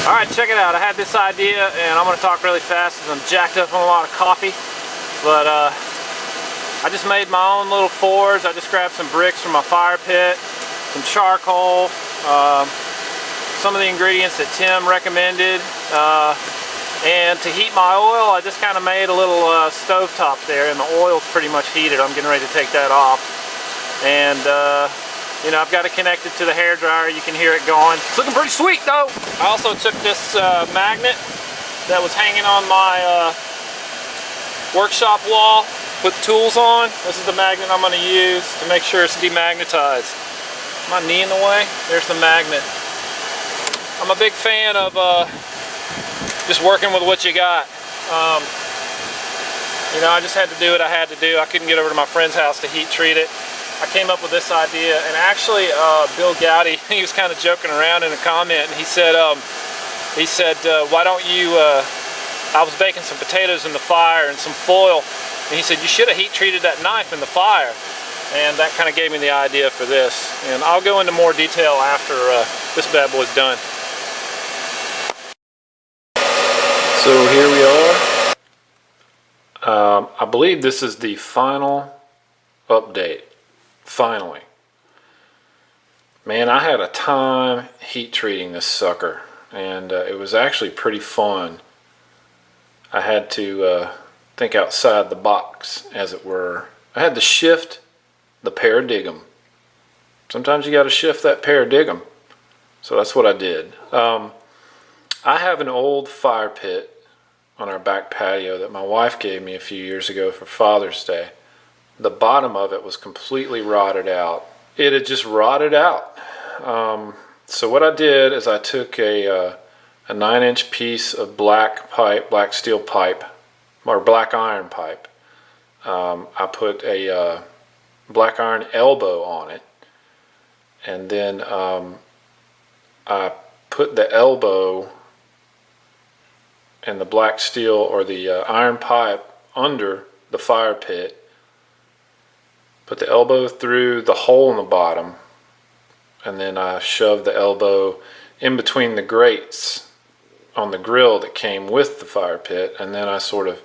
Alright, check it out. I had this idea, and I'm going to talk really fast because I'm jacked up on a lot of coffee. But I just made my own little forge. I just grabbed some bricks from my fire pit, some charcoal, some of the ingredients that Tim recommended. And to heat my oil, I just kind of made a little stove top there, and the oil's pretty much heated. I'm getting ready to take that off. And you know, I've got it connected to the hair dryer. You can hear it going. It's looking pretty sweet though. I also took this magnet that was hanging on my workshop wall, put the tools on. This is the magnet I'm going to use to make sure it's demagnetized. Is my knee in the way? There's the magnet. I'm a big fan of just working with what you got. You know, I just had to do what I had to do. I couldn't get over to my friend's house to heat treat it. I came up with this idea, and actually Bill Gowdy, he was kind of joking around in a comment, and he said, why don't you, I was baking some potatoes in the fire and some foil, and he said, you should have heat treated that knife in the fire. And that kind of gave me the idea for this. And I'll go into more detail after this bad boy's done. So here we are. I believe this is the final update. Finally. Man, I had a time heat treating this sucker, and it was actually pretty fun. I had to think outside the box, as it were. I had to shift the paradigm. Sometimes you got to shift that paradigm. So that's what I did. I have an old fire pit on our back patio that my wife gave me a few years ago for Father's Day. The bottom of it was completely rotted out. It had just rotted out. So what I did is I took a 9-inch piece of black steel pipe, or black iron pipe. I put a black iron elbow on it, and then I put the elbow and the black steel or the iron pipe under the fire pit. Put the elbow through the hole in the bottom, and then I shoved the elbow in between the grates on the grill that came with the fire pit, and then I sort of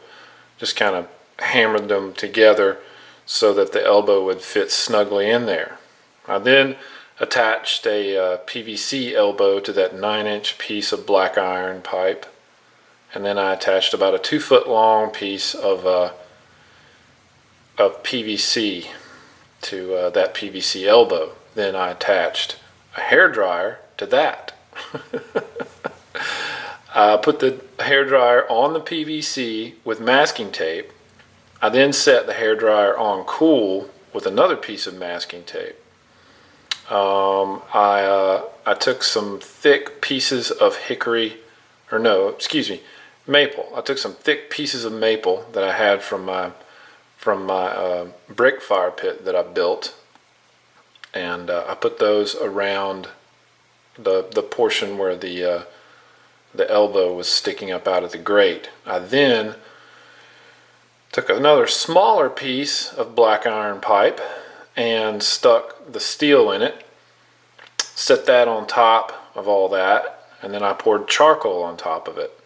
just kind of hammered them together so that the elbow would fit snugly in there. I then attached a PVC elbow to that 9-inch piece of black iron pipe, and then I attached about a 2-foot long piece of PVC to that PVC elbow. Then I attached a hair dryer to that. I put the hair dryer on the PVC with masking tape. I then set the hair dryer on cool with another piece of masking tape. I took some thick pieces of maple. I took some thick pieces of maple that I had from my brick fire pit that I built, and I put those around the portion where the elbow was sticking up out of the grate. I then took another smaller piece of black iron pipe and stuck the steel in it, set that on top of all that, and then I poured charcoal on top of it.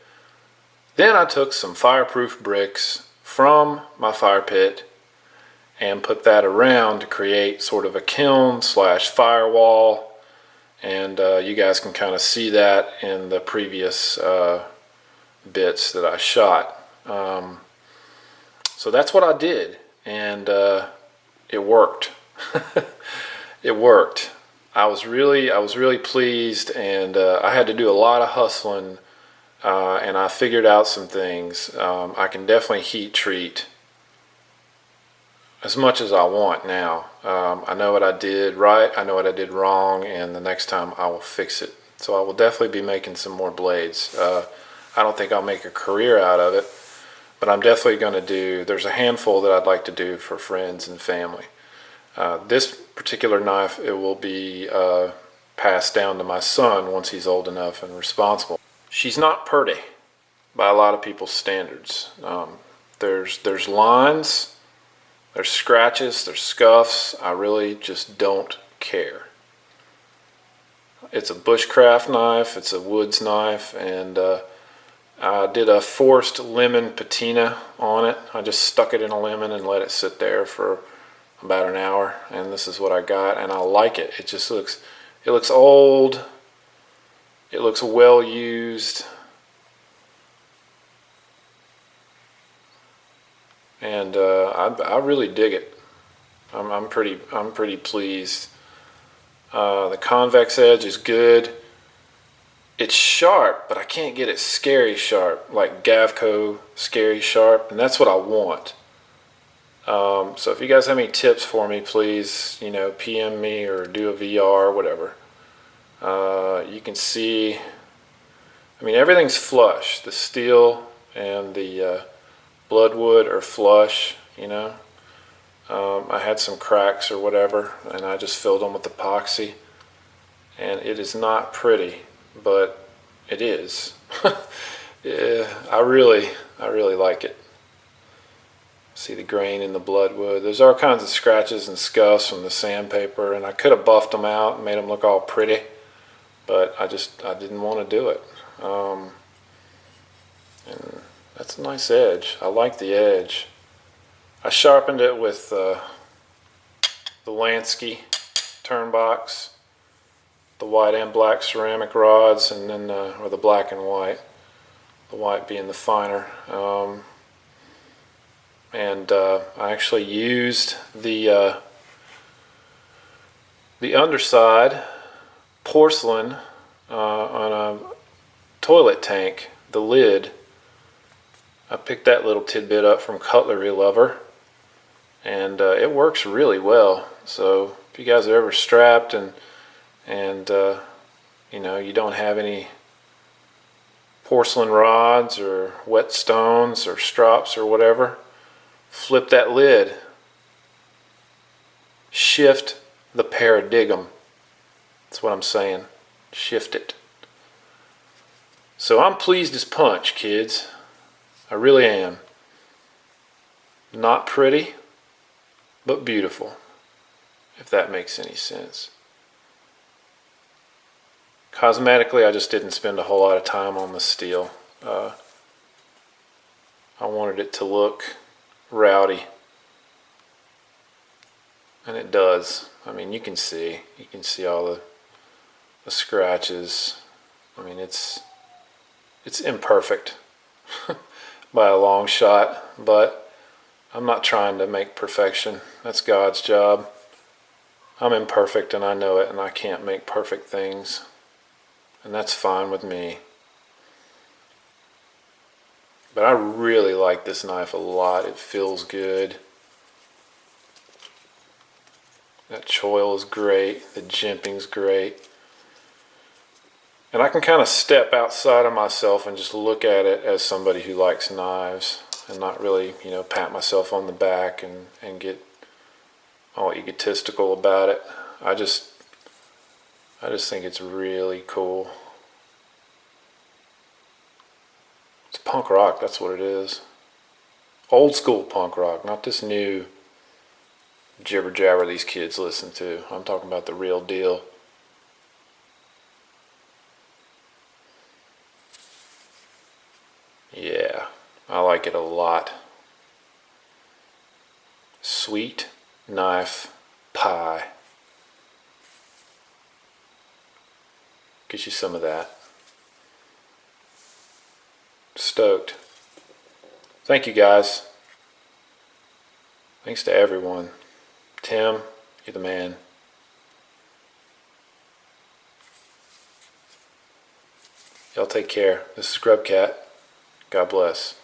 Then I took some fireproof bricks from my fire pit and put that around to create sort of a kiln slash firewall, and you guys can kind of see that in the previous bits that I shot. So that's what I did, and it worked. It worked. I was really pleased, and I had to do a lot of hustling. And I figured out some things. I can definitely heat treat as much as I want now. I know what I did right, I know what I did wrong, and the next time I will fix it. So I will definitely be making some more blades. I don't think I'll make a career out of it, but I'm definitely going to do, there's a handful that I'd like to do for friends and family. This particular knife, it will be passed down to my son once he's old enough and responsible. She's not pretty by a lot of people's standards. There's lines, there's scratches, there's scuffs. I really just don't care. It's a bushcraft knife. It's a woods knife, and I did a forced lemon patina on it. I just stuck it in a lemon and let it sit there for about an hour, and this is what I got, and I like it. It looks old. It looks well used, and I really dig it. I'm pretty pleased. The convex edge is good. It's sharp, but I can't get it scary sharp, like Gavco scary sharp, and that's what I want. So if you guys have any tips for me, please, PM me or do a VR, whatever. You can see, everything's flush. The steel and the bloodwood are flush. I had some cracks or whatever, and I just filled them with epoxy. And it is not pretty, but it is. Yeah, I really like it. See the grain in the bloodwood. There's all kinds of scratches and scuffs from the sandpaper, and I could have buffed them out and made them look all pretty, but I didn't want to do it. And that's a nice edge. I like the edge. I sharpened it with the Lansky turnbox, the white and black ceramic rods, and then or the black and white, the white being the finer. And I actually used the underside porcelain on a toilet tank, the lid. I picked that little tidbit up from Cutlery Lover, and it works really well. So if you guys are ever strapped and you don't have any porcelain rods or whetstones or strops or whatever, flip that lid, shift the paradigm. That's what I'm saying. Shift it. So I'm pleased as punch, kids. I really am. Not pretty, but beautiful, if that makes any sense. Cosmetically, I just didn't spend a whole lot of time on the steel. I wanted it to look rowdy, and it does. You can see all the scratches. It's imperfect by a long shot, but I'm not trying to make perfection. That's God's job. I'm imperfect, and I know it, and I can't make perfect things, and that's fine with me. But I really like this knife a lot. It feels good. That choil is great. The jimping's great. And I can kind of step outside of myself and just look at it as somebody who likes knives and not really, pat myself on the back and get all egotistical about it. I just think it's really cool. It's punk rock, that's what it is. Old school punk rock, not this new jibber jabber these kids listen to. I'm talking about the real deal. Yeah, I like it a lot. Sweet knife pie. Get you some of that. Stoked. Thank you guys. Thanks to everyone. Tim, you're the man. Y'all take care. This is Grubkat. God bless.